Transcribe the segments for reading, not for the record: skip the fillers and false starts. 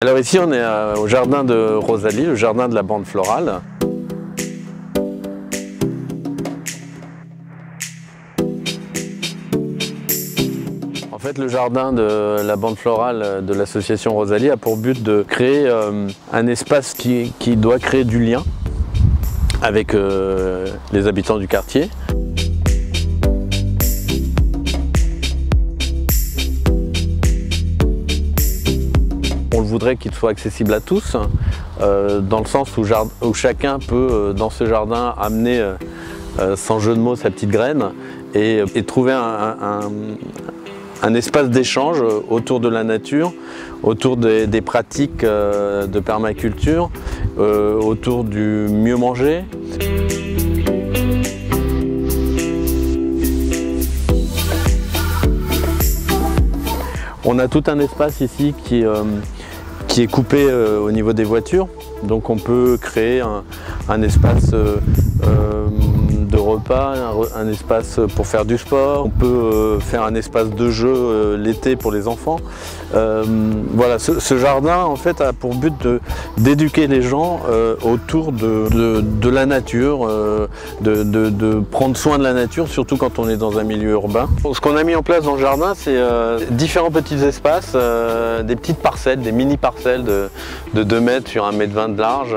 Alors ici on est au jardin de Rosalie, le jardin de la bande florale. En fait, le jardin de la bande florale de l'association Rosalie a pour but de créer un espace qui doit créer du lien avec les habitants du quartier. On voudrait qu'il soit accessible à tous, dans le sens où chacun peut, dans ce jardin, amener, sans jeu de mots, sa petite graine et trouver un espace d'échange autour de la nature, autour des pratiques de permaculture, autour du mieux manger. On a tout un espace ici qui est coupé au niveau des voitures, donc on peut créer un espace de repas, un espace pour faire du sport, on peut faire un espace de jeu l'été pour les enfants. Voilà, ce jardin en fait a pour but d'éduquer les gens autour de la nature, de prendre soin de la nature, surtout quand on est dans un milieu urbain. Ce qu'on a mis en place dans le jardin, c'est différents petits espaces, des petites parcelles, des mini parcelles de 2 mètres sur 1,20 m de large,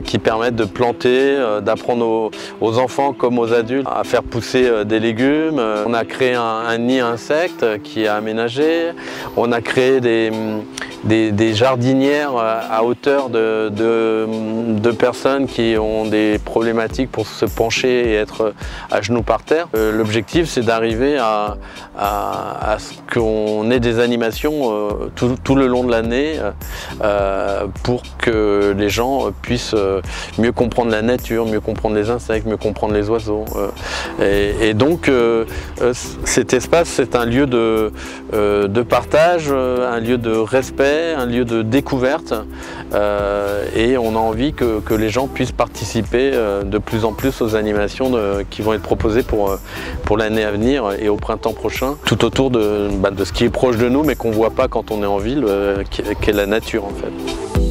qui permettent de planter, d'apprendre aux enfants comme aux adultes à faire pousser des légumes. On a créé un nid à insectes qui est aménagé. On a créé des jardinières à hauteur de personnes qui ont des problématiques pour se pencher et être à genoux par terre. L'objectif, c'est d'arriver à ce qu'on ait des animations tout le long de l'année pour que les gens puissent mieux comprendre la nature, mieux comprendre les insectes, mieux comprendre les oiseaux. Et donc cet espace, c'est un lieu de partage, un lieu de respect, un lieu de découverte, et on a envie que les gens puissent participer de plus en plus aux animations qui vont être proposées pour l'année à venir et au printemps prochain, tout autour de ce qui est proche de nous mais qu'on ne voit pas quand on est en ville, qu'est la nature en fait.